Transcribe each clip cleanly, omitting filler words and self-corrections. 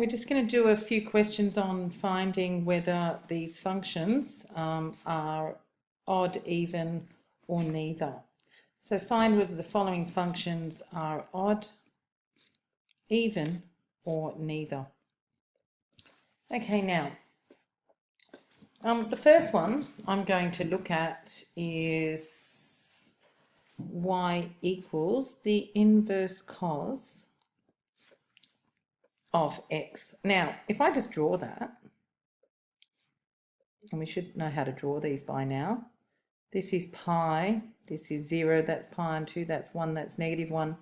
We're just going to do a few questions on finding whether these functions are odd, even, or neither. So find whether the following functions are odd, even, or neither. Okay, now, the first one I'm going to look at is y equals the inverse cos of x. Now, if I just draw that, and we should know how to draw these by now, this is pi, this is 0, that's pi and 2, that's 1, that's -1.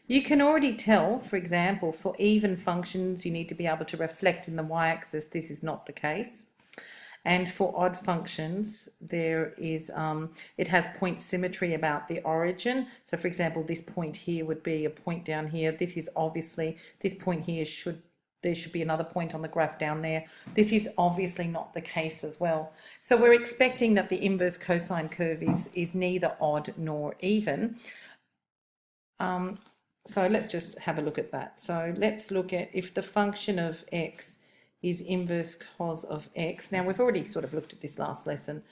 You can already tell, for example, for even functions, you need to be able to reflect in the y-axis. This is not the case. And for odd functions, there is, it has point symmetry about the origin. So for example, this point here would be a point down here. This is obviously, this point here there should be another point on the graph down there. This is obviously not the case as well. So we're expecting that the inverse cosine curve is neither odd nor even. So let's just have a look at that. So let's look at if the function of x is inverse cos of x. Now we've already sort of looked at this last lesson.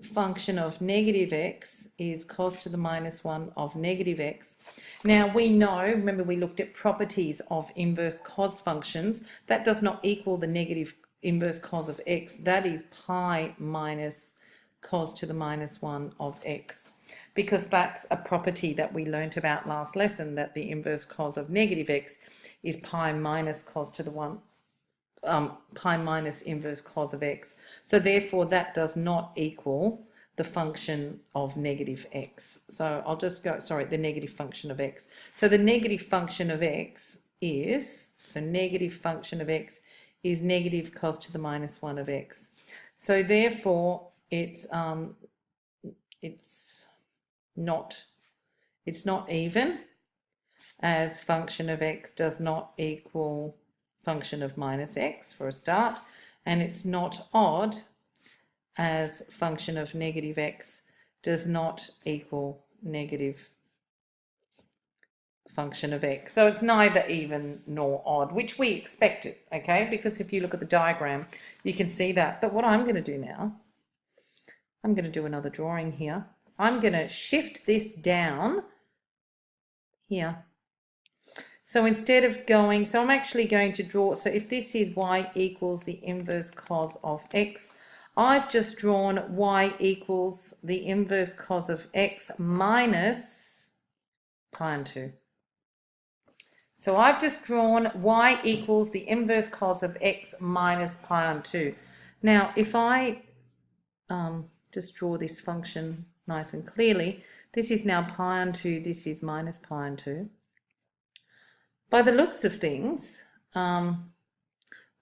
Function of negative x is cos to the -1 of negative x. Now we know, remember we looked at properties of inverse cos functions, that does not equal the negative inverse cos of x. That is pi minus cos to the -1 of x, because that's a property that we learnt about last lesson, that the inverse cos of negative x is pi minus cos to the pi minus inverse cos of x. So therefore that does not equal the function of negative x. So I'll just go, sorry, the negative function of x. So the negative function of x is, so negative function of x is negative cos to the -1 of x. So therefore it's not even, as function of x does not equal function of minus x for a start, and it's not odd, as function of negative x does not equal negative function of x. So it's neither even nor odd, which we expected, okay, because if you look at the diagram you can see that. But what I'm going to do now, I'm going to do another drawing here. I'm going to shift this down here. So instead of going, so I'm actually going to draw, so if this is y equals the inverse cos of x, I've just drawn y equals the inverse cos of x minus pi and 2. So I've just drawn y equals the inverse cos of x minus pi and 2. Now if I just draw this function nice and clearly, this is now pi and 2, this is minus pi and 2. By the looks of things, well,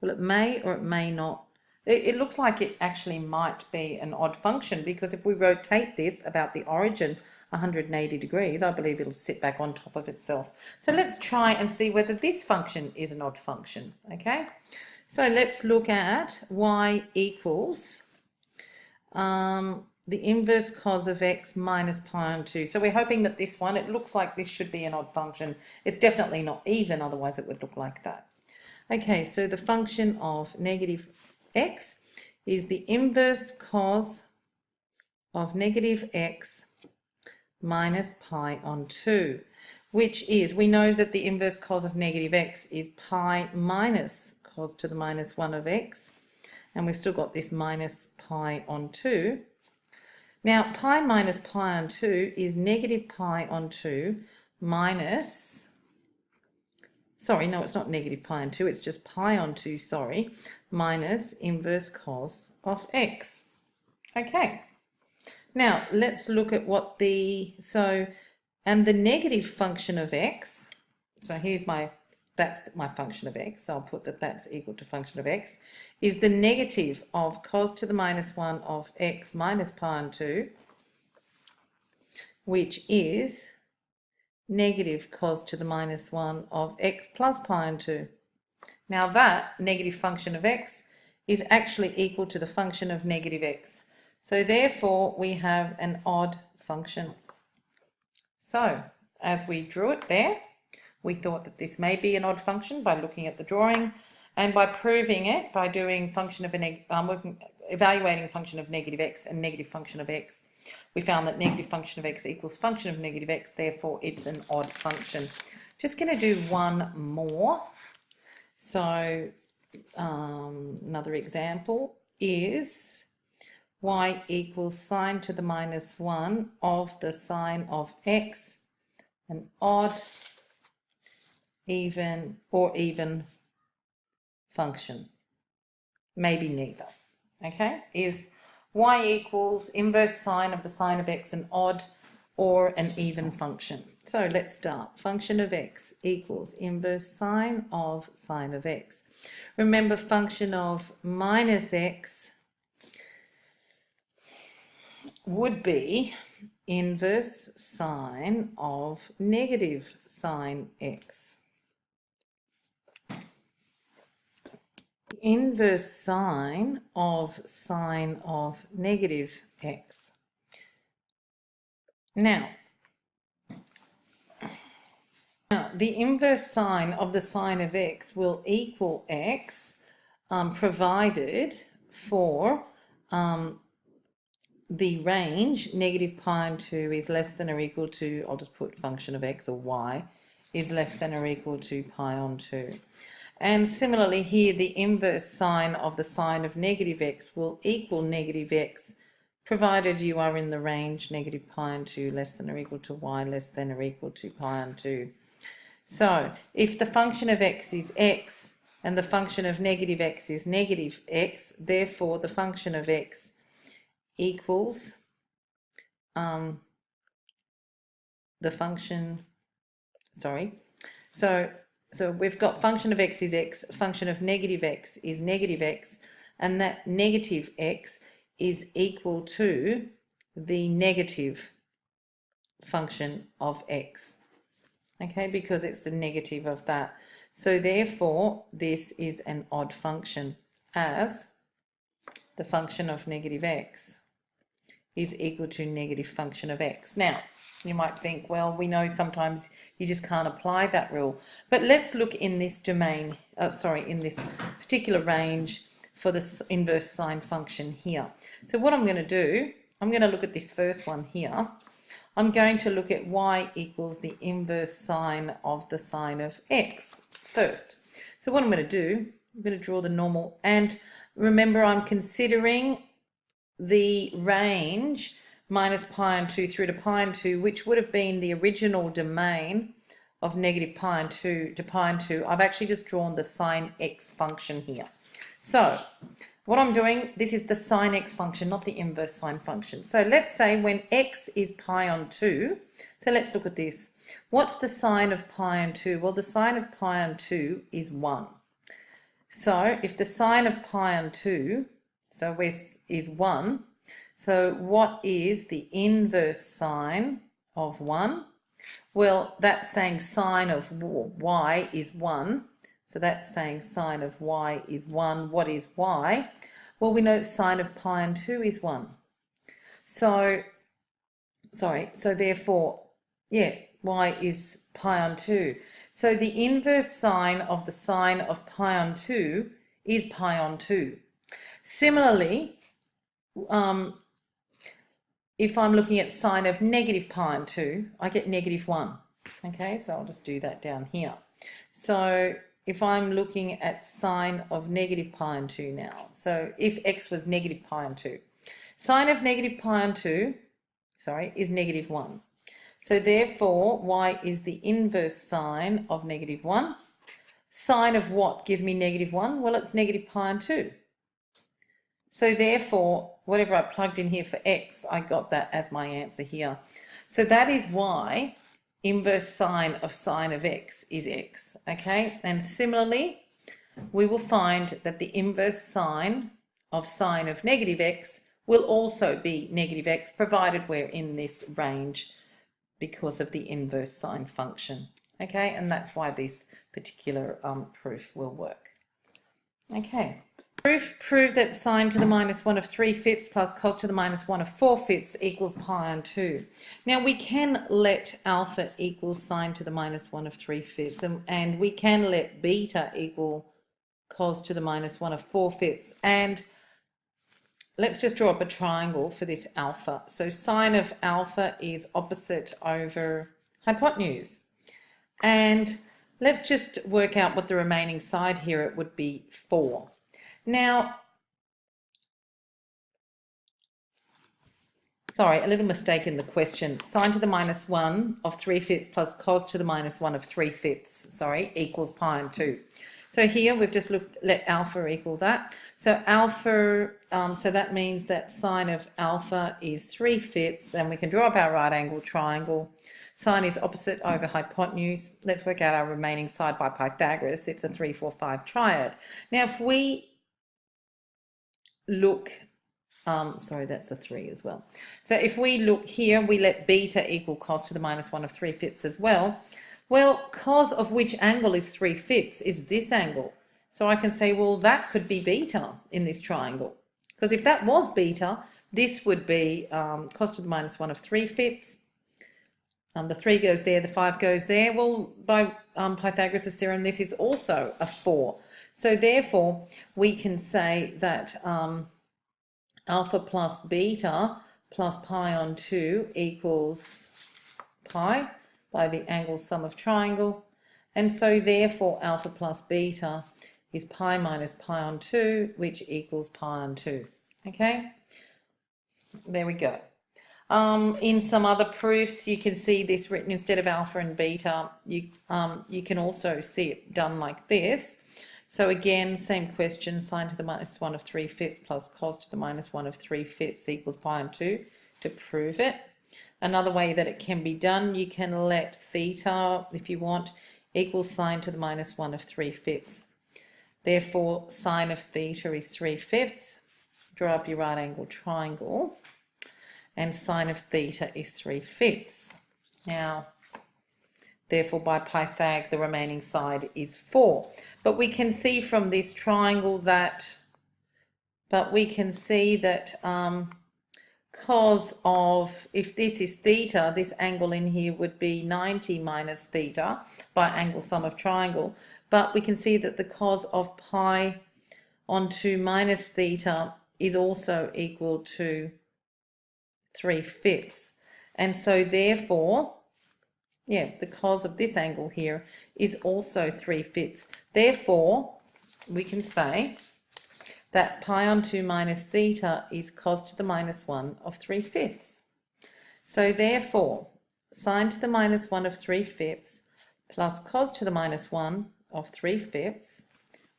it may or it may not. It looks like it actually might be an odd function, because if we rotate this about the origin 180 degrees, I believe it'll sit back on top of itself. So let's try and see whether this function is an odd function, okay? So let's look at y equals the inverse cos of x minus pi and 2. So we're hoping that this one, it looks like this should be an odd function. It's definitely not even, otherwise it would look like that. Okay, so the function of negative x is the inverse cos of negative x minus pi on 2, which is, we know that the inverse cos of negative x is pi minus cos to the -1 of x, and we've still got this minus pi on 2. Now, pi minus pi on 2 is negative pi on 2 minus, sorry, no, it's not negative pi on 2, it's just pi on 2, sorry, minus inverse cos of x. Okay, now let's look at what and the negative function of x, so here's that's my function of x, so I'll put that that's equal to function of x, is the negative of cos to the -1 of x minus pi on 2, which is negative cos to the -1 of x plus pi on 2. Now that negative function of x is actually equal to the function of negative x. So therefore we have an odd function. So as we drew it there, we thought that this may be an odd function by looking at the drawing, And by proving it, by doing function of evaluating function of negative x and negative function of x, we found that negative function of x equals function of negative x, therefore it's an odd function. Just going to do one more. So another example is y equals sine to the minus 1 of the sine of x, an odd, even, or even function. Maybe neither. Okay, is y equals inverse sine of the sine of x an odd or an even function? So let's start. Function of x equals inverse sine of x. Remember, function of minus x would be inverse sine of negative sine x. Inverse sine of negative x. Now, the inverse sine of the sine of x will equal x, provided for the range negative pi on 2 is less than or equal to, I'll just put function of x or y, is less than or equal to pi on 2. And similarly here, the inverse sine of the sine of negative x will equal negative x, provided you are in the range negative pi on 2 less than or equal to y less than or equal to pi on 2. So if the function of x is x and the function of negative x is negative x, therefore the function of x equals the function, so we've got function of x is x, function of negative x is negative x, and that negative x is equal to the negative function of x, okay, because it's the negative of that. So therefore this is an odd function, as the function of negative x is equal to negative function of x. Now, you might think, well, we know sometimes you just can't apply that rule, but let's look in this domain, in this particular range for the inverse sine function here. So what I'm going to do, I'm going to look at this first one here. I'm going to look at y equals the inverse sine of the sine of x first. So what I'm going to do, I'm going to draw the normal, and remember I'm considering the range minus pi on 2 through to pi on 2, which would have been the original domain of negative pi on 2 to pi on 2. I've actually just drawn the sine x function here. So what I'm doing, this is the sine x function, not the inverse sine function. So let's say when x is pi on 2, so let's look at this. What's the sine of pi on 2? Well, the sine of pi on 2 is 1. So if the sine of pi on 2 is 1, so what is the inverse sine of 1? Well, that's saying sine of y is 1. So that's saying sine of y is 1. What is y? Well, we know sine of pi on 2 is 1. So therefore, yeah, y is pi on 2. So the inverse sine of the sine of pi on 2 is pi on 2. Similarly, if I'm looking at sine of negative pi on 2, I get negative 1. Okay, so I'll just do that down here. So if I'm looking at sine of negative pi on 2 now, so if x was negative pi on 2, sine of negative pi on 2, is negative 1. So therefore, y is the inverse sine of negative 1. Sine of what gives me negative 1? Well, it's negative pi on 2. So therefore, whatever I plugged in here for x, I got that as my answer here. So that is why inverse sine of x is x, okay? And similarly, we will find that the inverse sine of negative x will also be negative x, provided we're in this range because of the inverse sine function, okay? And that's why this particular proof will work. Okay. Prove that sine to the minus 1 of 3/5 plus cos to the minus 1 of 4/5 equals pi on 2. Now we can let alpha equal sine to the minus 1 of 3/5, and we can let beta equal cos to the minus 1 of 4/5. And let's just draw up a triangle for this alpha. So sine of alpha is opposite over hypotenuse. And let's just work out what the remaining side here, it would be 4. Now, sorry, a little mistake in the question. Sine to the minus 1 of 3/5 plus cos to the minus 1 of 3/5, sorry, equals pi on 2. So here we've just let alpha equal that. So alpha, so that means that sine of alpha is 3/5, and we can draw up our right angle triangle. Sine is opposite over hypotenuse. Let's work out our remaining side by Pythagoras. It's a 3, 4, 5 triad. Now if we look, sorry, that's a 3 as well. So if we look here, we let beta equal cos to the minus 1 of 3/5 as well. Well, cos of which angle is 3/5 is this angle. So I can say, well, that could be beta in this triangle. Because if that was beta, this would be cos to the minus 1 of 3/5. The 3 goes there, the 5 goes there. Well, by Pythagoras' theorem, this is also a 4. So therefore, we can say that alpha plus beta plus pi on 2 equals pi by the angle sum of triangle. And so therefore, alpha plus beta is pi minus pi on 2, which equals pi on 2. Okay? There we go. In some other proofs, you can see this written instead of alpha and beta. You can also see it done like this. So again, same question, sine to the minus 1 of 3/5 plus cos to the minus 1 of 3/5 equals pi on 2 to prove it. Another way that it can be done, you can let theta, if you want, equals sine to the minus 1 of 3/5. Therefore, sine of theta is 3/5. Draw up your right angle triangle. And sine of theta is 3/5. Now, therefore, by Pythag, the remaining side is 4. But we can see from this triangle that, cos of, if this is theta, this angle in here would be 90 minus theta by angle sum of triangle. But we can see that the cos of pi on 2 minus theta is also equal to 3/5. And so therefore, yeah, the cos of this angle here is also 3/5. Therefore, we can say that pi on 2 minus theta is cos to the minus 1 of 3/5. So therefore, sine to the minus 1 of 3/5 plus cos to the minus 1 of 3/5.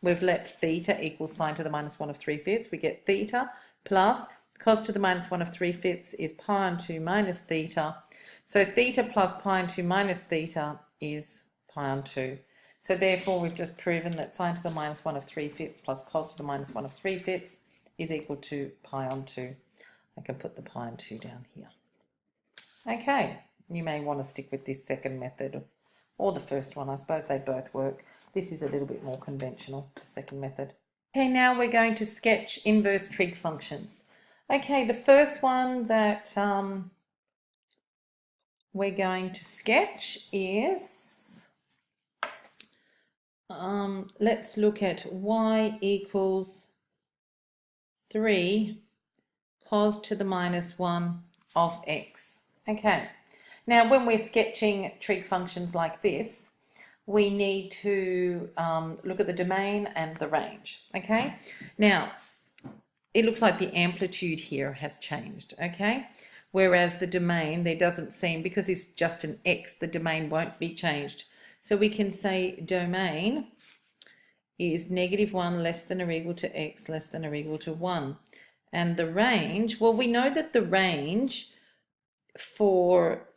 We've let theta equal sine to the minus 1 of 3/5. We get theta plus cos to the minus 1 of 3/5 is pi on 2 minus theta. So theta plus pi on 2 minus theta is pi on 2. So therefore, we've just proven that sine to the minus 1 of 3/5 plus cos to the minus 1 of 3/5 is equal to pi on 2. I can put the pi on 2 down here. Okay, you may want to stick with this second method or the first one. I suppose they both work. This is a little bit more conventional, the second method. Okay, now we're going to sketch inverse trig functions. Okay, the first one that we're going to sketch is, let's look at y equals 3 cos to the minus 1 of x. Okay, now when we're sketching trig functions like this, we need to look at the domain and the range. Okay, now it looks like the amplitude here has changed, okay? Whereas the domain, there doesn't seem, because it's just an x, the domain won't be changed. So we can say domain is -1 less than or equal to x less than or equal to 1. And the range, well, we know that the range for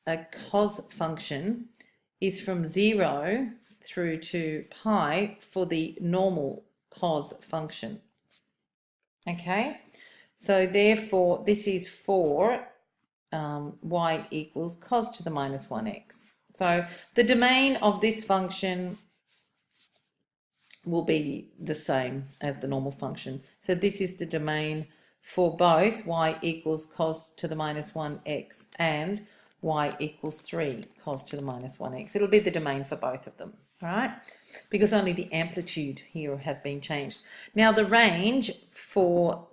a cos function is from 0 through to pi for the normal cos function. Okay, so therefore this is for y equals cos to the minus 1x. So the domain of this function will be the same as the normal function. So this is the domain for both y equals cos to the minus 1x and y equals 3 cos to the minus 1x. It'll be the domain for both of them, all right? Because only the amplitude here has been changed. Now the range for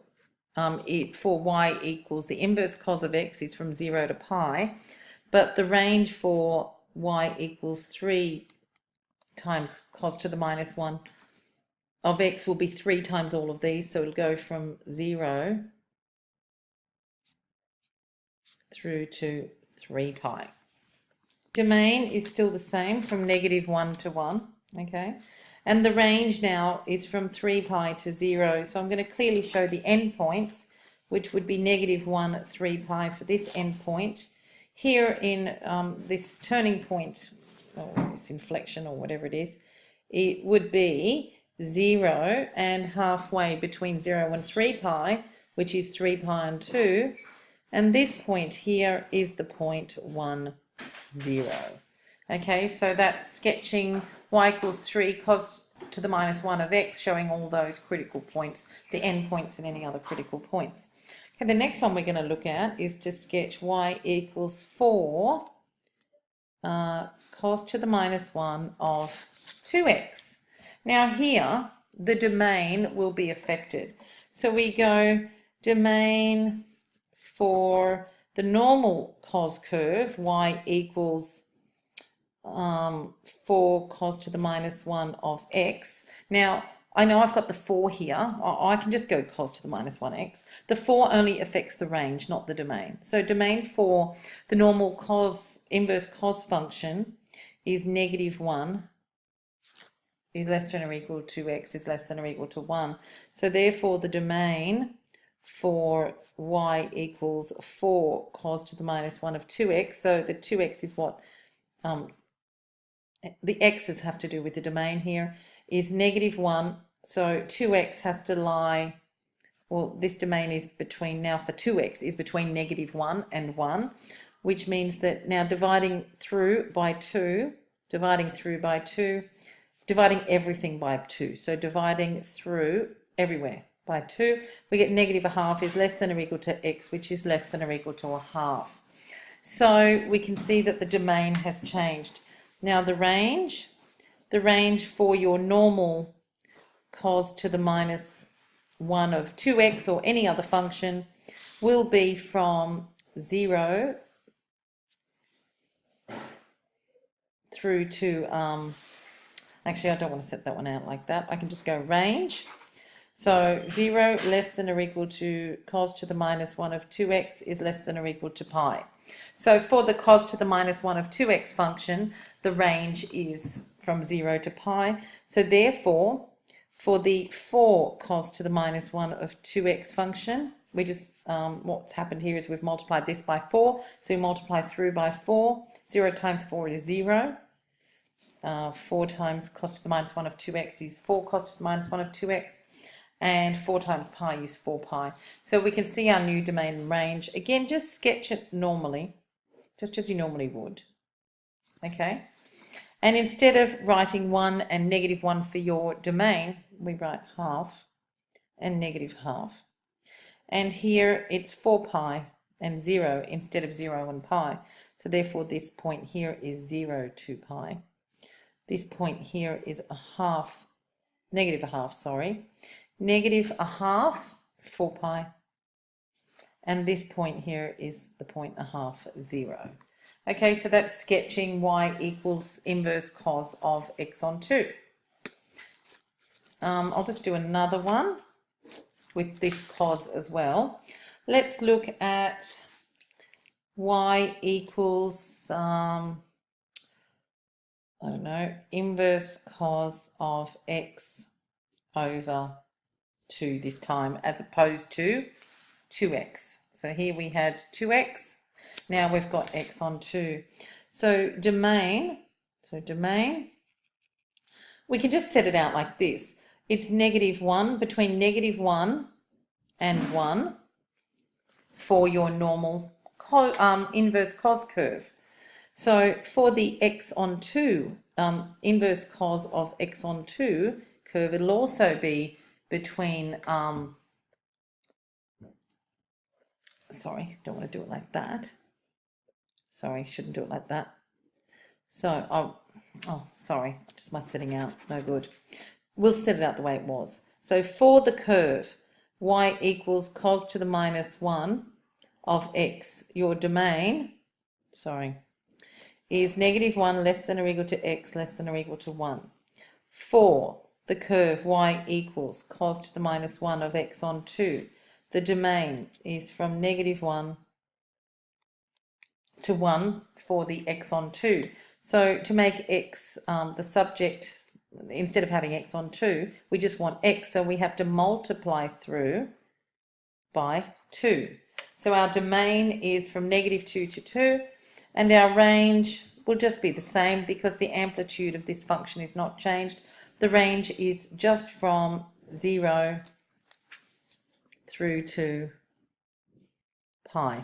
y equals the inverse cos of x is from 0 to pi, but the range for y equals 3 times cos to the minus 1 of x will be 3 times all of these, so it'll go from 0 through to 3 pi. Domain is still the same from -1 to 1, okay? And the range now is from 3 pi to 0, so I'm going to clearly show the endpoints, which would be -1, 3 pi for this endpoint. Here in this turning point, or this inflection or whatever it is, it would be 0 and halfway between 0 and 3 pi, which is 3 pi and 2. And this point here is the point 1, 0. Okay, so that's sketching y equals 3 cos to the minus 1 of x, showing all those critical points, the endpoints and any other critical points. Okay, the next one we're going to look at is to sketch y equals 4 cos to the minus 1 of 2x. Now here, the domain will be affected. So we go domain for the normal cos curve, y equals 4 cos to the minus 1 of x. Now, I know I've got the 4 here. I can just go cos to the minus 1x. The 4 only affects the range, not the domain. So domain for the normal cos, inverse cos function is -1 is less than or equal to x is less than or equal to 1. So therefore the domain for y equals 4 cos to the minus 1 of 2x. So the 2x is what the x's have to do with the domain here, is -1. So 2x has to lie, well, this domain is between, now for 2x is between -1 and 1, which means that now dividing through by 2, dividing everything by 2. So dividing through everywhere by 2, we get -1/2 is less than or equal to x, which is less than or equal to 1/2. So we can see that the domain has changed. Now the range for your normal cos to the minus 1 of 2x or any other function will be from 0 through to, actually I don't want to set that one out like that. I can just go range. So 0 less than or equal to cos to the minus 1 of 2x is less than or equal to pi. So for the cos to the minus 1 of 2x function, the range is from 0 to pi. So therefore, for the 4 cos to the minus 1 of 2x function, we just, what's happened here is we've multiplied this by 4. So we multiply through by 4. 0 times 4 is 0. 4 times cos to the minus 1 of 2x is 4 cos to the minus 1 of 2x. And 4 times pi is 4 pi. So we can see our new domain range. Again, just sketch it normally, just as you normally would. Okay? And instead of writing 1 and -1 for your domain, we write half and -1/2. And here it's 4 pi and 0 instead of 0 and pi. So therefore this point here is 0, 2 pi. This point here is -1/2, sorry. -1/2, 4 pi, and this point here is the point 1/2, 0. Okay, so that's sketching y equals inverse cos of x on 2. I'll just do another one with this cos as well. Let's look at y equals, I don't know, inverse cos of x over 2 this time, as opposed to 2x. So here we had 2x, now we've got x on 2. So domain, we can just set it out like this. It's -1, between -1 and 1 for your normal inverse cos curve. So for the x on 2, inverse cos of x on 2 curve, it'll also be between, sorry, don't want to do it like that. Sorry, shouldn't do it like that. So, oh, sorry, just my setting out, no good. We'll set it out the way it was. So for the curve, y equals cos to the minus 1 of x, your domain, sorry, is -1 less than or equal to x less than or equal to 1. For the curve y equals cos to the minus 1 of x on 2, the domain is from -1 to 1 for the x on 2. So to make x the subject, instead of having x on 2, we just want x, so we have to multiply through by 2. So our domain is from -2 to 2, and our range will just be the same because the amplitude of this function is not changed. The range is just from 0 through to pi.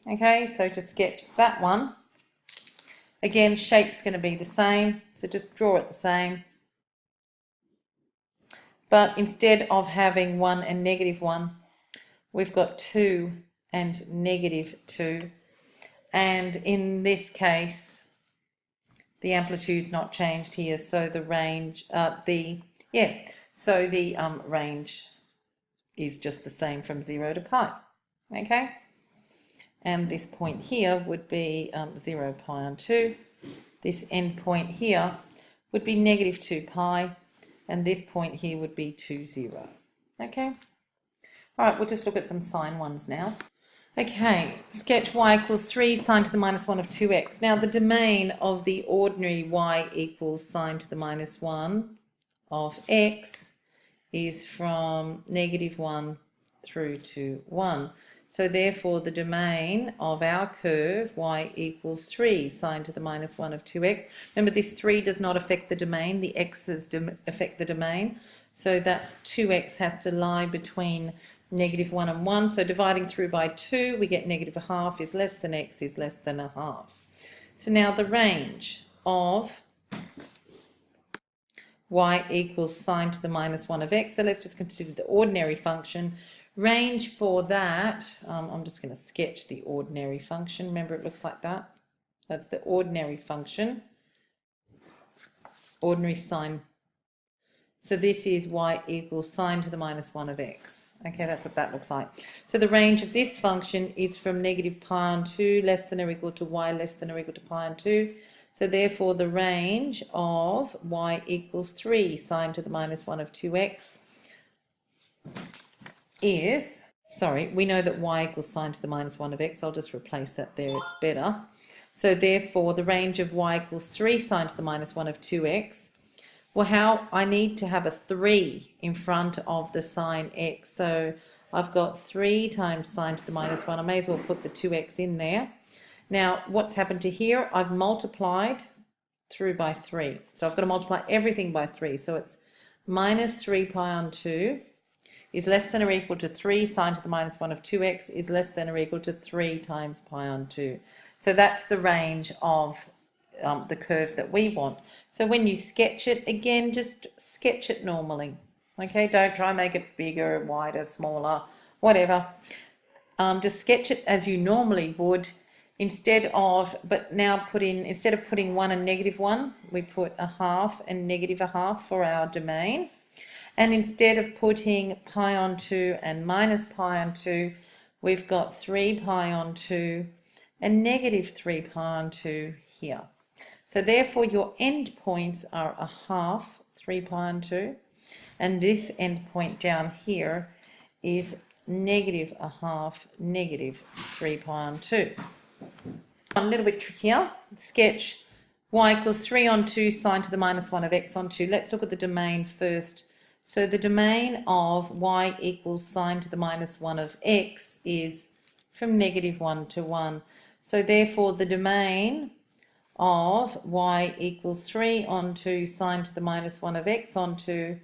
Okay, so to sketch that one, again, shape's going to be the same, so just draw it the same. But instead of having 1 and -1, we've got 2 and -2. And in this case, the amplitude's not changed here, so the range, range is just the same from 0 to pi. Okay? And this point here would be 0 pi on 2. This end point here would be -2 pi, and this point here would be 2, 0. Okay? All right, we'll just look at some sine ones now. Okay, sketch y equals 3 sine to the minus 1 of 2x. Now, the domain of the ordinary y equals sine to the minus 1 of x is from -1 through to 1. So therefore, the domain of our curve, y equals 3 sine to the minus 1 of 2x. Remember, this 3 does not affect the domain. The x's affect the domain. So that 2x has to lie between -1 and 1. So dividing through by 2, we get -1/2 is less than x is less than 1/2. So now the range of y equals sine to the minus 1 of x. So let's just consider the ordinary function. Range for that, I'm just going to sketch the ordinary function. Remember, it looks like that. That's the ordinary function. Ordinary sine. So this is y equals sine to the minus 1 of x. Okay, that's what that looks like. So the range of this function is from -pi on 2 less than or equal to y less than or equal to pi on 2. So therefore, the range of y equals 3 sine to the minus 1 of 2x is, sorry, we know that y equals sine to the minus 1 of x. I'll just replace that there, it's better. So therefore, the range of y equals 3 sine to the minus 1 of 2x. Well, how I need to have a 3 in front of the sine x. So I've got 3 times sine to the minus 1. I may as well put the 2x in there. Now, what's happened to here? I've multiplied through by 3. So I've got to multiply everything by 3. So it's -3 pi on 2 is less than or equal to 3 sine to the minus 1 of 2x is less than or equal to 3 times pi on 2. So that's the range of the curve that we want. So when you sketch it, again, just sketch it normally. Okay, don't try and make it bigger, wider, smaller, whatever. Just sketch it as you normally would. Instead of putting 1 and -1, we put 1/2 and -1/2 for our domain. And instead of putting pi on 2 and minus pi on 2, we've got 3 pi on 2 and -3 pi on 2 here. So therefore, your end points are 1/2, 3 pi on 2, and this end point down here is -1/2, -3 pi on 2. A little bit trickier. Sketch y equals 3 on 2 sine to the minus 1 of x on 2. Let's look at the domain first. So the domain of y equals sine to the minus 1 of x is from -1 to 1. So therefore, the domain of y equals 3 on 2 sine to the minus 1 of x on 2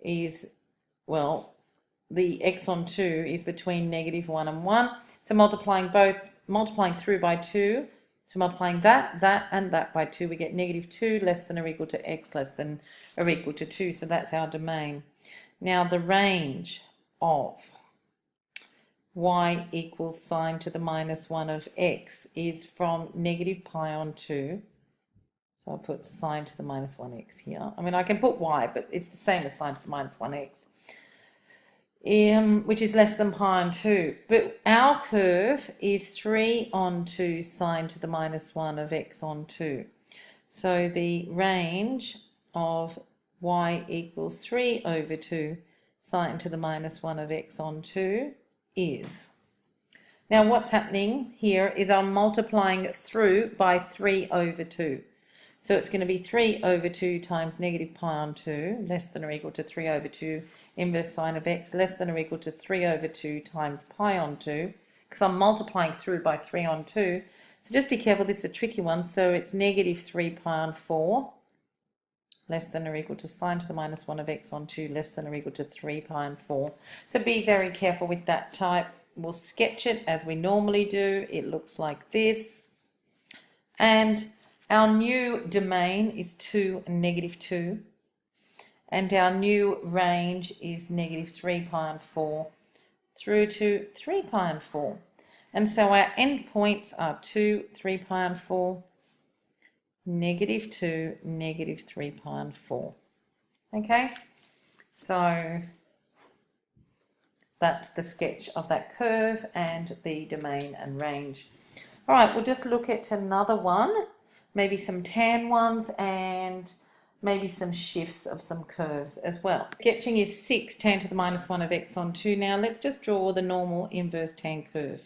is, well, the x on 2 is between -1 and 1. So multiplying through by 2, so multiplying that and that by 2, we get -2 less than or equal to x less than or equal to 2. So that's our domain. Now the range of y equals sine to the minus 1 of x is from negative pi on 2. So I'll put sine to the minus 1x here. I mean, I can put y, but it's the same as sine to the minus 1x, which is less than pi on 2. But our curve is 3 on 2 sine to the minus 1 of x on 2. So the range of y equals 3 over 2 sine to the minus 1 of x on 2 is. Now what's happening here is I'm multiplying through by 3 over 2. So it's going to be 3 over 2 times negative pi on 2 less than or equal to 3 over 2 inverse sine of x less than or equal to 3 over 2 times pi on 2, because I'm multiplying through by 3 on 2. So just be careful, this is a tricky one. So it's negative 3 pi on 4 less than or equal to sine to the minus 1 of x on 2 less than or equal to 3 pi on 4. So be very careful with that type. We'll sketch it as we normally do. It looks like this. And our new domain is 2 and negative 2. And our new range is negative 3 pi on 4 through to 3 pi on 4. And so our endpoints are 2, 3 pi on 4, negative 2, negative 3 pi on 4. Okay, so that's the sketch of that curve and the domain and range. All right, we'll just look at another one, maybe some tan ones and maybe some shifts of some curves as well. Sketching is 6 tan to the minus 1 of x on 2. Now let's just draw the normal inverse tan curve.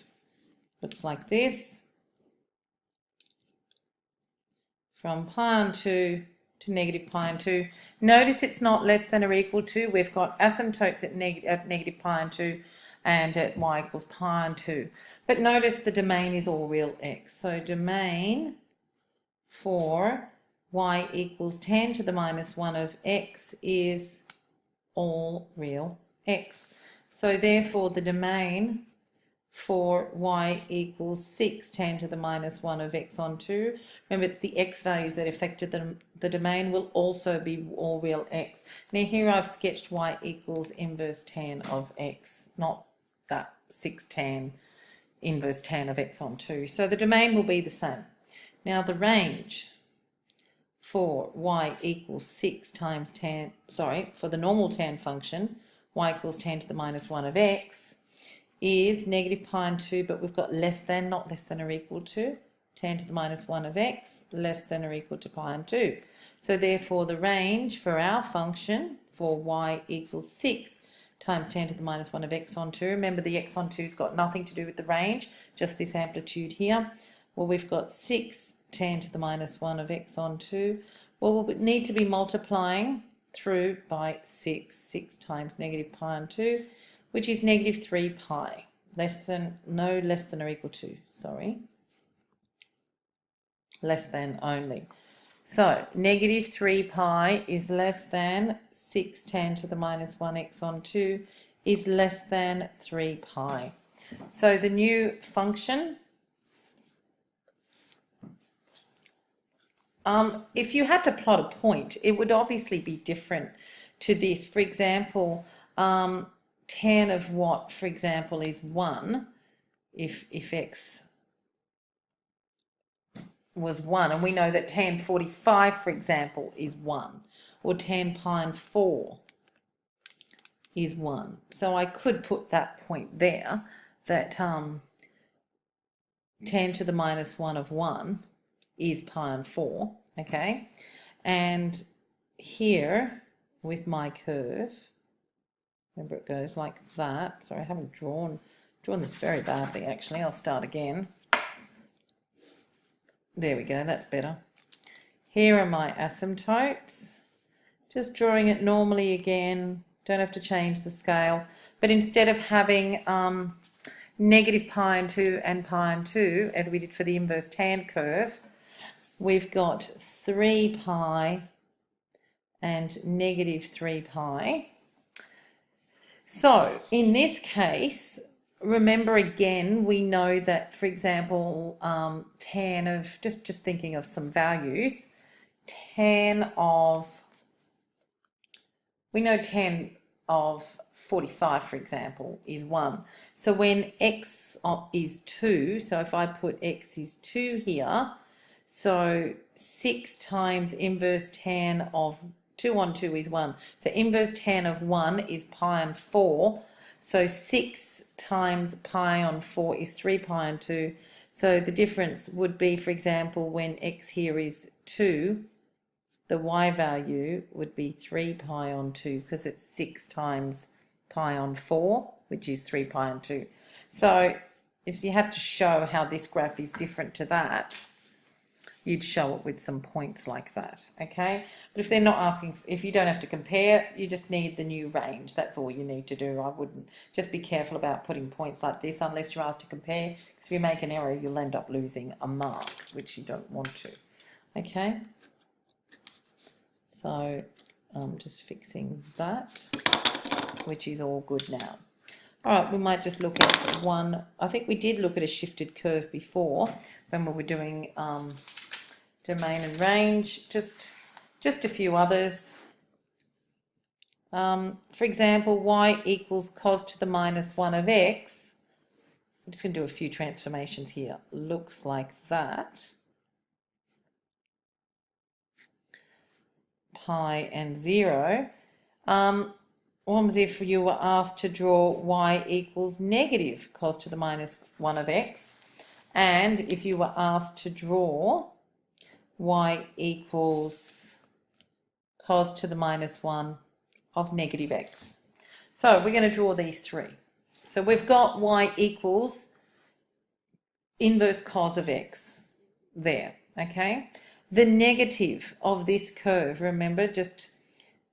Looks like this. From pi on 2 to negative pi on 2. Notice it's not less than or equal to. We've got asymptotes at negative pi on 2 and at y equals pi on 2. But notice the domain is all real x. So domain for y equals tan to the minus 1 of x is all real x. So therefore the domain for y equals 6 tan to the minus 1 of x on 2. Remember, it's the x values that affected the domain will also be all real x. Now here I've sketched y equals inverse tan of x, not that 6 tan inverse tan of x on 2. So the domain will be the same. Now the range for y equals 6 times tan, for the normal tan function, y equals tan to the minus 1 of x, is negative pi on 2, but we've got less than, not less than or equal to, tan to the minus 1 of x, less than or equal to pi on 2. So therefore the range for our function for y equals 6 times tan to the minus 1 of x on 2. Remember, the x on 2's got nothing to do with the range, just this amplitude here. Well, we've got 6 tan to the minus 1 of x on 2. Well, we'll need to be multiplying through by 6 times negative pi on 2, which is negative 3 pi, less than or equal to, less than only. So negative 3 pi is less than 6 tan to the minus 1x on 2 is less than 3 pi. So the new function, if you had to plot a point, it would obviously be different to this. For example, tan of what, for example, is 1, if x was 1, and we know that tan 45, for example, is 1, or tan pi on 4 is 1. So I could put that point there, that tan to the minus 1 of 1 is pi on 4, okay? And here, with my curve, remember it goes like that. Sorry, I haven't drawn this very badly, actually. I'll start again. There we go, that's better. Here are my asymptotes. Just drawing it normally again. Don't have to change the scale. But instead of having negative pi on 2 and pi on 2, as we did for the inverse tan curve, we've got 3 pi and negative 3 pi. So in this case, remember again, we know that, for example, tan of, just thinking of some values, tan of, we know tan of 45, for example, is 1. So when x is 2, so if I put x is 2 here, so 6 times inverse tan of 2 on 2 is 1. So inverse tan of 1 is pi on 4. So 6 times pi on 4 is 3 pi on 2. So the difference would be, for example, when x here is 2, the y value would be 3 pi on 2 because it's 6 times pi on 4, which is 3 pi on 2. So if you had to show how this graph is different to that, you'd show it with some points like that, okay? But if they're not asking, if you don't have to compare, you just need the new range. That's all you need to do. I wouldn't, just be careful about putting points like this unless you're asked to compare, because if you make an error, you'll end up losing a mark, which you don't want to, okay? So I'm just fixing that, which is all good now. All right, we might just look at one. I think we did look at a shifted curve before when we were doing domain and range, just a few others. For example, y equals cos to the minus 1 of x. I'm just going to do a few transformations here. Looks like that. Pi and 0. What was if you were asked to draw y equals negative cos to the minus 1 of x, and if you were asked to draw y equals cos to the minus 1 of negative x. So we're going to draw these three. So we've got y equals inverse cos of x there, okay? The negative of this curve, remember, just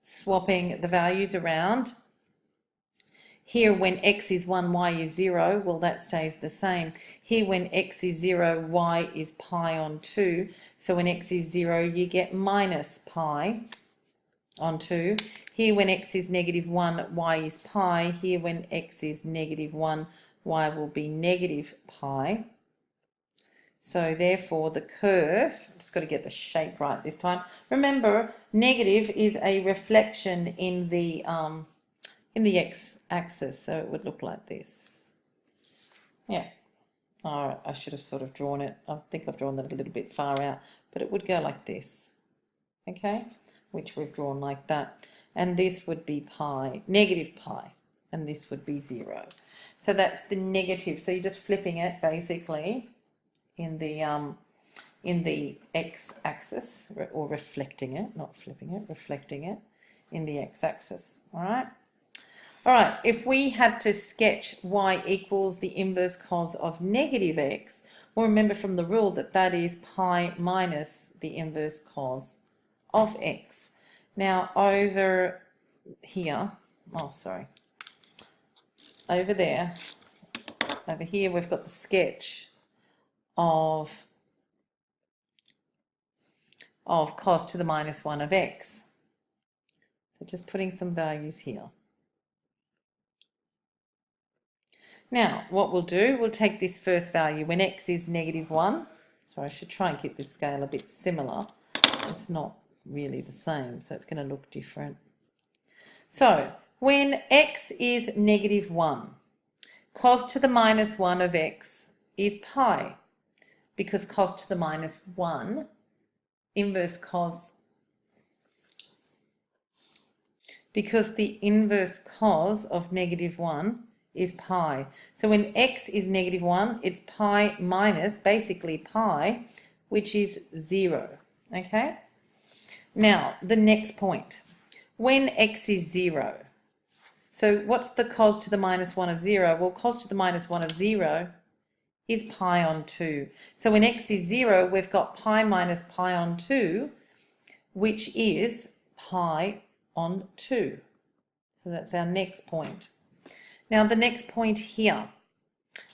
swapping the values around. Here when x is 1, y is 0, well that stays the same. Here when x is 0, y is pi on 2. So when x is 0, you get minus pi on 2. Here when x is negative 1, y is pi. Here when x is negative 1, y will be negative pi. So therefore the curve, just got to get the shape right this time. Remember, negative is a reflection in the x-axis, so it would look like this. Yeah. All right, I should have sort of drawn it. I think I've drawn that a little bit far out, but it would go like this, okay? Which we've drawn like that. And this would be pi, negative pi, and this would be 0. So that's the negative. So you're just flipping it basically in the x-axis, or reflecting it, not flipping it, reflecting it in the x-axis. All right. All right, if we had to sketch y equals the inverse cos of negative x, well, remember from the rule that that is pi minus the inverse cos of x. Now, over here, oh, sorry, over there, over here, we've got the sketch of cos to the minus 1 of x. So just putting some values here. Now, what we'll do, we'll take this first value when x is negative 1. So I should try and keep this scale a bit similar. It's not really the same, so it's going to look different. So when x is negative 1, cos to the minus 1 of x is pi, because cos to the minus 1, inverse cos, because the inverse cos of negative 1 is pi. So when x is negative 1, it's pi minus basically pi, which is 0. Okay? Now, the next point. When x is 0, so what's the cos to the minus 1 of 0? Well, cos to the minus 1 of 0 is pi on 2. So when x is 0, we've got pi minus pi on 2, which is pi on 2. So that's our next point. Now the next point here,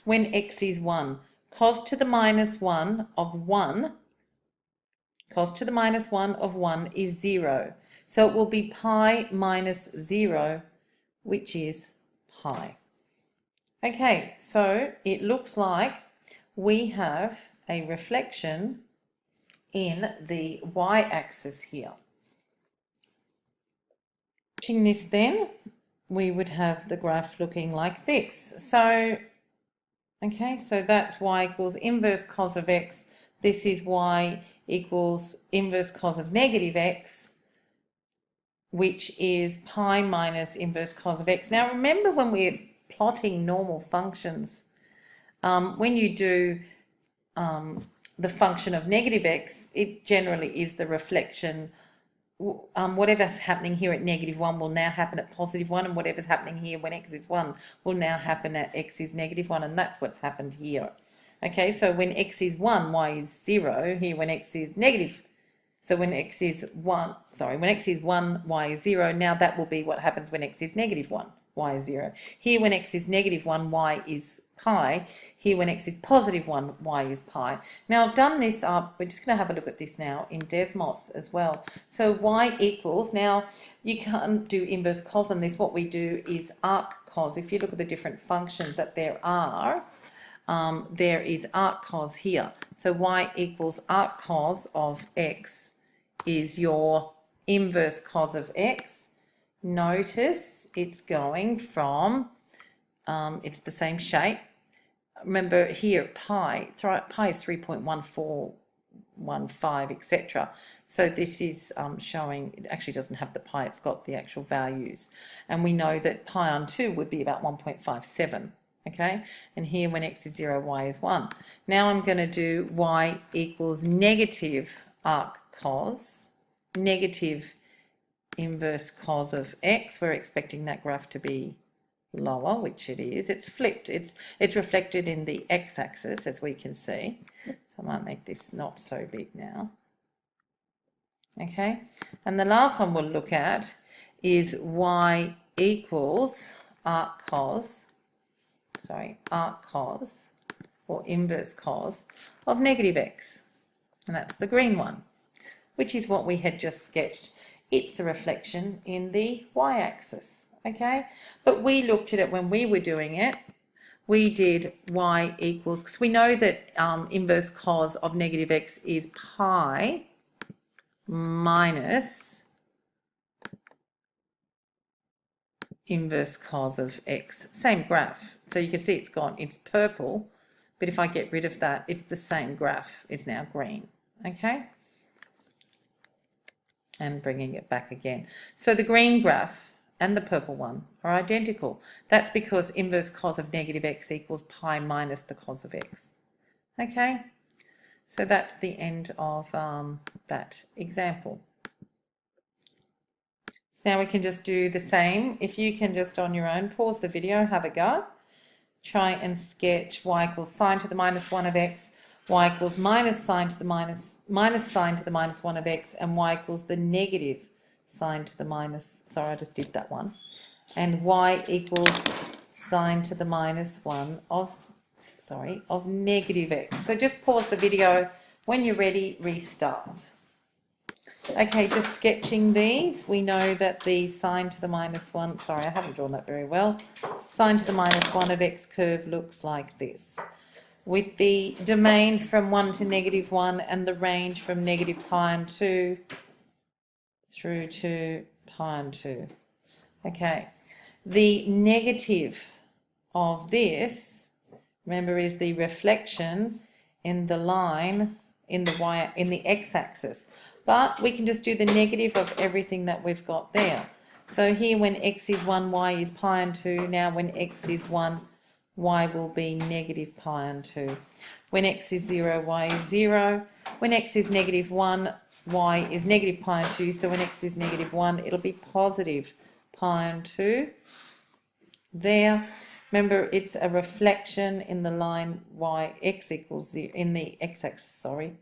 when x is 1, cos to the minus 1 of 1, cos to the minus 1 of 1 is 0. So it will be pi minus 0, which is pi. Okay, so it looks like we have a reflection in the y-axis here. Watching this then, we would have the graph looking like this. So, okay, so that's y equals inverse cos of x. This is y equals inverse cos of negative x, which is pi minus inverse cos of x. Now remember, when we're plotting normal functions, when you do the function of negative x, it generally is the reflection. Whatever's happening here at -1 will now happen at +1, and whatever's happening here when x is 1 will now happen at x is -1, and that's what's happened here. Okay, so when x is 1, y is 0. Here, when x is negative, so when x is 1, when x is 1, y is 0. Now that will be what happens when x is -1, y is 0. Here, when x is -1, y is pi. Here, when x is +1, y is pi. Now I've done this up, we're just going to have a look at this now in Desmos as well. So y equals, now you can't do inverse cos on this. What we do is arc cos. If you look at the different functions that there are, there is arc cos here. So y equals arc cos of x is your inverse cos of x. Notice it's going from, it's the same shape. Remember here, pi is 3.1415, etc. So this is showing, it actually doesn't have the pi, it's got the actual values. And we know that pi on 2 would be about 1.57, okay? And here, when x is 0, y is 1. Now I'm going to do y equals negative arc cos, negative inverse cos of x. We're expecting that graph to be lower, which it is. It's flipped. It's reflected in the x-axis, as we can see. So I might make this not so big now. Okay, and the last one we'll look at is y equals arc cos, or inverse cos of negative x. And that's the green one, which is what we had just sketched. It's the reflection in the y-axis. Okay, but we looked at it when we were doing it. We did y equals, because we know that inverse cos of negative x is pi minus inverse cos of x. Same graph. So you can see it's gone, it's purple, but if I get rid of that, it's the same graph. It's now green. Okay, and bringing it back again. So the green graph and the purple one are identical. That's because inverse cos of negative x equals pi minus the cos of x. Okay, so that's the end of that example. So now we can just do the same. If you can just on your own pause the video, have a go. Try and sketch y equals sine to the -1 of x, y equals minus sine to the minus sine to the -1 of x, and y equals the negative sine to the minus, sorry, I just did that one, and y equals sine to the -1 of negative x. So just pause the video. When you're ready, restart. Okay, just sketching these, we know that the sine to the -1, sorry, I haven't drawn that very well, sine to the -1 of x curve looks like this, with the domain from 1 to -1 and the range from -pi and 2 through to pi and 2. Okay, the negative of this, remember, is the reflection in the line in the x-axis, but we can just do the negative of everything that we've got there. So here, when x is 1, y is pi and 2. Now when x is 1, y will be negative pi and 2. When x is 0, y is 0. When x is -1, y is negative pi and 2. So when x is -1, it'll be positive pi and 2 there. Remember, it's a reflection in the line x equals 0 in the x-axis, sorry.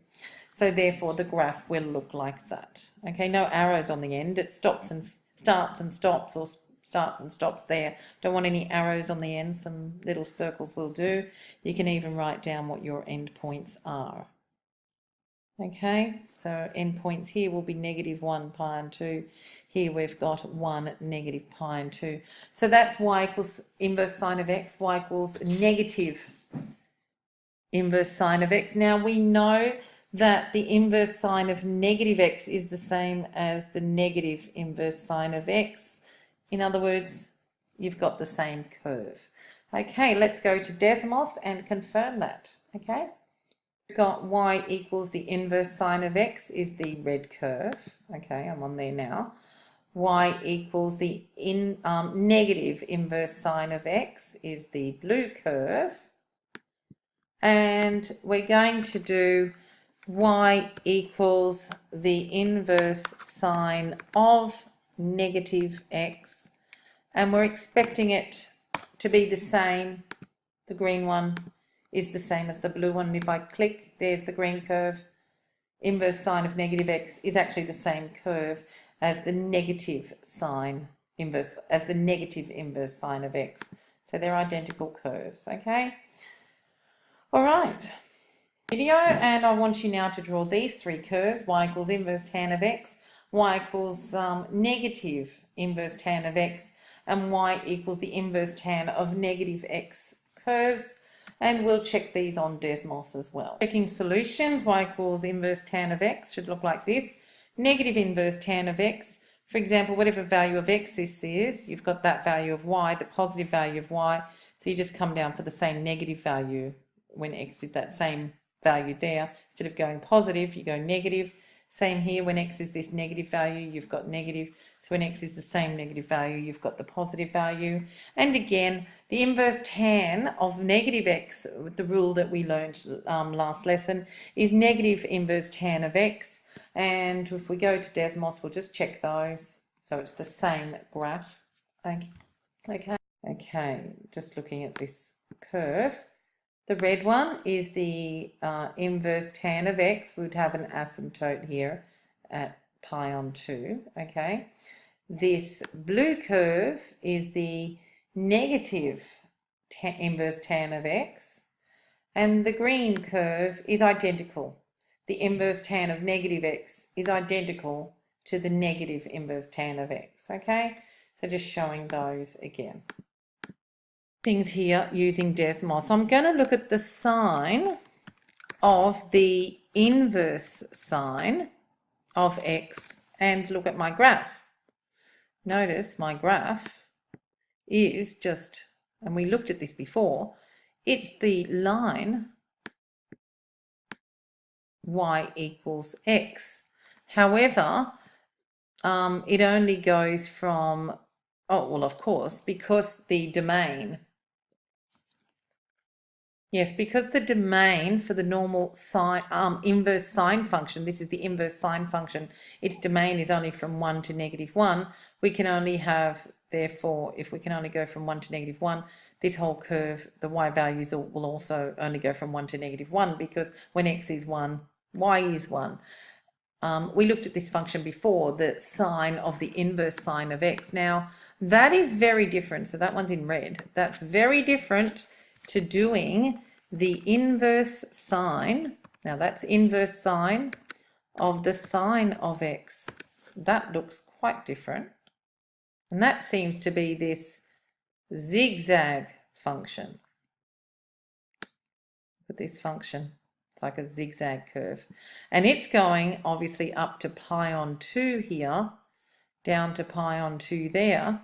So therefore the graph will look like that. Okay, no arrows on the end. It stops and starts and stops, or starts and stops there. Don't want any arrows on the end. Some little circles will do. You can even write down what your endpoints are. Okay, so endpoints here will be -1 pi and 2. Here we've got 1 negative pi and 2. So that's y equals inverse sine of x. Y equals negative inverse sine of x. Now we know that the inverse sine of negative x is the same as the negative inverse sine of x. In other words, you've got the same curve. Okay, let's go to Desmos and confirm that. Okay, we've got y equals the inverse sine of x is the red curve. Okay, I'm on there now. Y equals the negative inverse sine of x is the blue curve. And we're going to do y equals the inverse sine of negative x, and we're expecting it to be the same. The green one is the same as the blue one. And if I click, there's the green curve. Inverse sine of negative x is actually the same curve as the negative inverse sine of x. So they're identical curves, okay? All right. Video, and I want you now to draw these three curves. Y equals inverse tan of x, y equals negative inverse tan of x, and y equals the inverse tan of negative x curves. And we'll check these on Desmos as well. Checking solutions, y equals inverse tan of x should look like this. Negative inverse tan of x, for example, whatever value of x this is, you've got that value of y, the positive value of y, so you just come down for the same negative value when x is that same value there. Instead of going positive, you go negative. Same here, when x is this negative value, you've got negative. So when x is the same negative value, you've got the positive value. And again, the inverse tan of negative x, the rule that we learned last lesson, is negative inverse tan of x. And if we go to Desmos, we'll just check those. So it's the same graph. Okay, just looking at this curve. The red one is the inverse tan of x. We would have an asymptote here at pi on 2, okay? This blue curve is the negative inverse tan of x, and the green curve is identical. The inverse tan of negative x is identical to the negative inverse tan of x, okay? So just showing those again. Things here using Desmos. I'm going to look at the sine of the inverse sine of x and look at my graph. Notice my graph is just, and we looked at this before, it's the line y equals x. However, it only goes from, oh, well, of course, because the domain, yes, because the domain for the normal sine, inverse sine function, this is the inverse sine function, its domain is only from 1 to -1. We can only have, therefore, if we can only go from 1 to -1, this whole curve, the y values will also only go from 1 to -1, because when x is 1, y is 1. We looked at this function before, the sine of the inverse sine of x. Now, that is very different. So that one's in red. That's very different to doing the inverse sine. Now, that's inverse sine of the sine of x. That looks quite different. And that seems to be this zigzag function. Look at this function. It's like a zigzag curve. And it's going obviously up to pi on 2 here, down to pi on 2 there.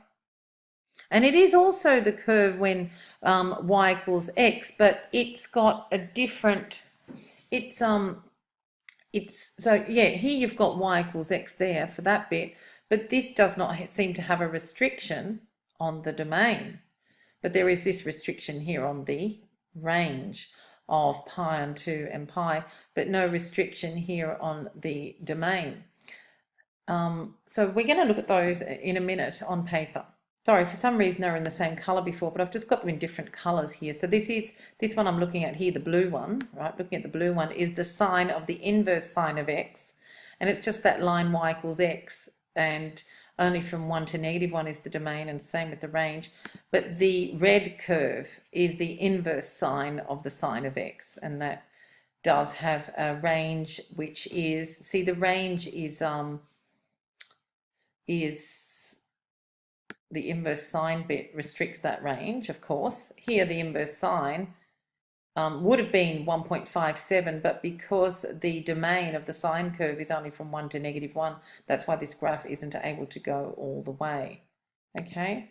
And it is also the curve when y equals x, but it's got a different, so yeah, here you've got y equals x there for that bit, but this does not seem to have a restriction on the domain. But there is this restriction here on the range of pi on 2 and pi, but no restriction here on the domain. So we're going to look at those in a minute on paper. Sorry, for some reason they were in the same color before, but I've just got them in different colors here. So this one I'm looking at here, the blue one, right? Looking at the blue one is the sine of the inverse sine of x, and it's just that line y equals x, and only from 1 to -1 is the domain, and same with the range. But the red curve is the inverse sine of the sine of x, and that does have a range which is, see, the range is the inverse sine bit restricts that range, of course. Here the inverse sine would have been 1.57, but because the domain of the sine curve is only from 1 to -1, that's why this graph isn't able to go all the way. Okay,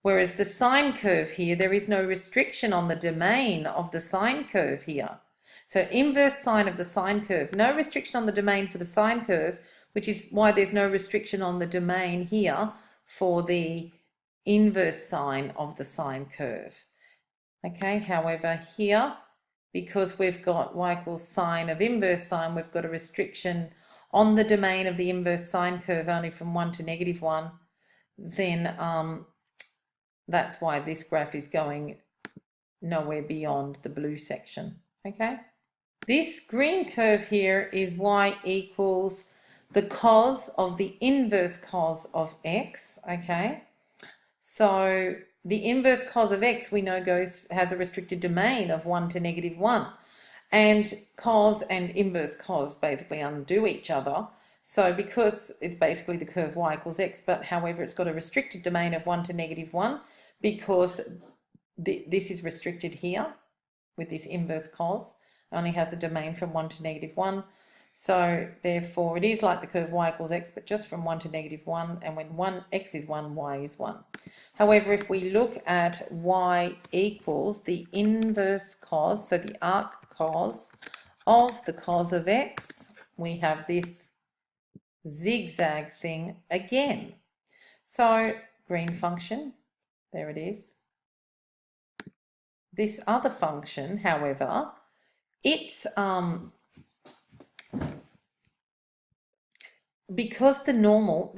Whereas the sine curve here, there is no restriction on the domain of the sine curve here. So inverse sine of the sine curve, no restriction on the domain for the sine curve, which is why there's no restriction on the domain here for the inverse sine of the sine curve. Okay, however here, because we've got y equals sine of inverse sine, we've got a restriction on the domain of the inverse sine curve only from 1 to -1, then that's why this graph is going nowhere beyond the blue section, okay? This green curve here is y equals the cos of the inverse cos of x, okay? So the inverse cos of x we know has a restricted domain of 1 to -1, and cos and inverse cos basically undo each other. So because it's basically the curve y equals x, but however it's got a restricted domain of 1 to -1, because this is restricted here with this inverse cos, only has a domain from 1 to -1. So therefore it is like the curve y equals x, but just from 1 to -1, and when x is 1, y is 1. However, if we look at y equals the inverse cos, so the arc cos of the cos of x, we have this zigzag thing again. So green function, there it is. This other function, however, it's because the normal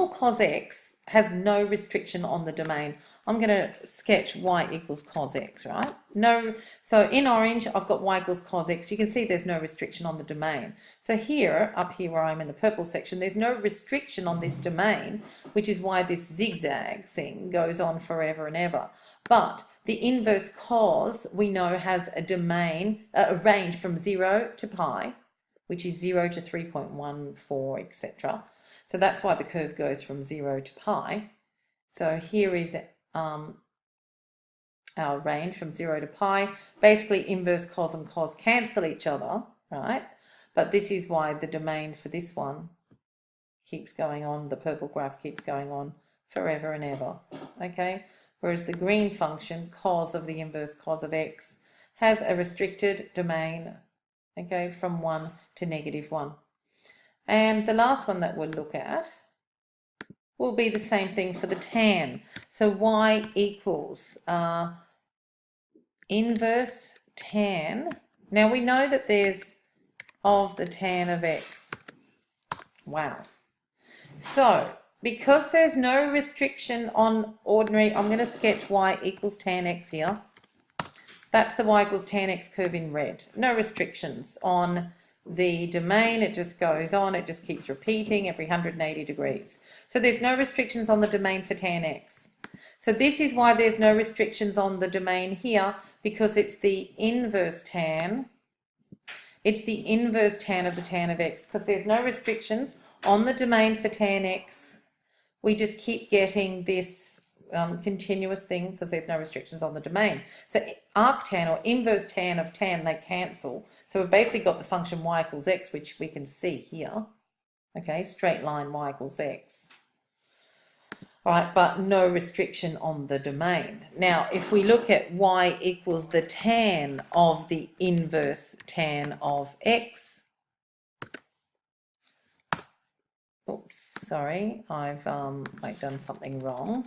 cos x has no restriction on the domain. I'm going to sketch y equals cos x, right? No, so in orange I've got y equals cos x. You can see there's no restriction on the domain. So here, up here where I'm in the purple section, there's no restriction on this domain, which is why this zigzag thing goes on forever and ever. But the inverse cos we know has a domain, a range from 0 to pi, which is 0 to 3.14, etc. So that's why the curve goes from 0 to pi. So here is our range from 0 to pi. Basically, inverse cos and cos cancel each other, right? But this is why the domain for this one keeps going on, the purple graph keeps going on forever and ever, okay? Whereas the green function, cos of the inverse cos of x, has a restricted domain, okay, from 1 to -1. And the last one that we'll look at will be the same thing for the tan. So y equals inverse tan. Now we know that there's of the tan of x. Wow. So because there's no restriction on ordinary, I'm going to sketch y equals tan x here. That's the y equals tan x curve in red. No restrictions on the domain, it just goes on, it just keeps repeating every 180 degrees. So there's no restrictions on the domain for tan x. So this is why there's no restrictions on the domain here, because it's the inverse tan. It's the inverse tan of the tan of x, because there's no restrictions on the domain for tan x. We just keep getting this continuous thing because there's no restrictions on the domain. So arctan or inverse tan of tan, they cancel. So we've basically got the function y equals x, which we can see here. Okay, straight line y equals x. All right, but no restriction on the domain. Now, if we look at y equals the tan of the inverse tan of x. Oops, sorry, I've done something wrong.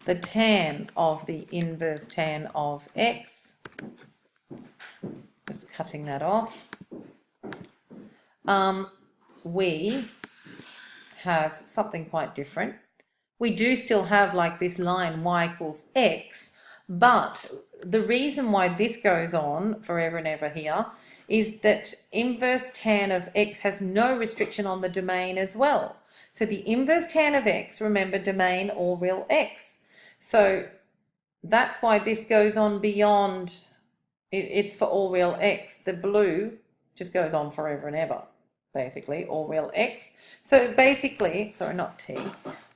The tan of the inverse tan of x, just cutting that off, we have something quite different. We do still have like this line y equals x, but the reason why this goes on forever and ever here is that inverse tan of x has no restriction on the domain as well. So the inverse tan of x, remember, domain all real x. So that's why this goes on beyond, it's for all real x. The blue just goes on forever and ever, basically, all real x. So basically, sorry, not t,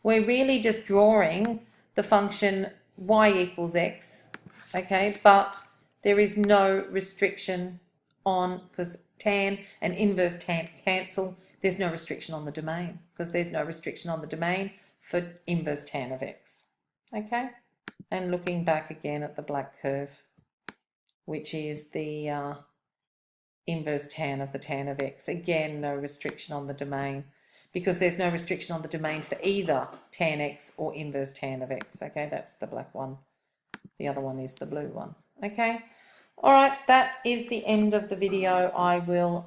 we're really just drawing the function y equals x, okay, but there is no restriction on, because tan and inverse tan cancel, there's no restriction on the domain, because there's no restriction on the domain for inverse tan of x. Okay, and looking back again at the black curve, which is the inverse tan of the tan of x. Again, no restriction on the domain, because there's no restriction on the domain for either tan x or inverse tan of x. Okay, that's the black one. The other one is the blue one. Okay, all right, that is the end of the video. I will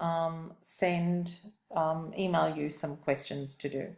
email you some questions to do.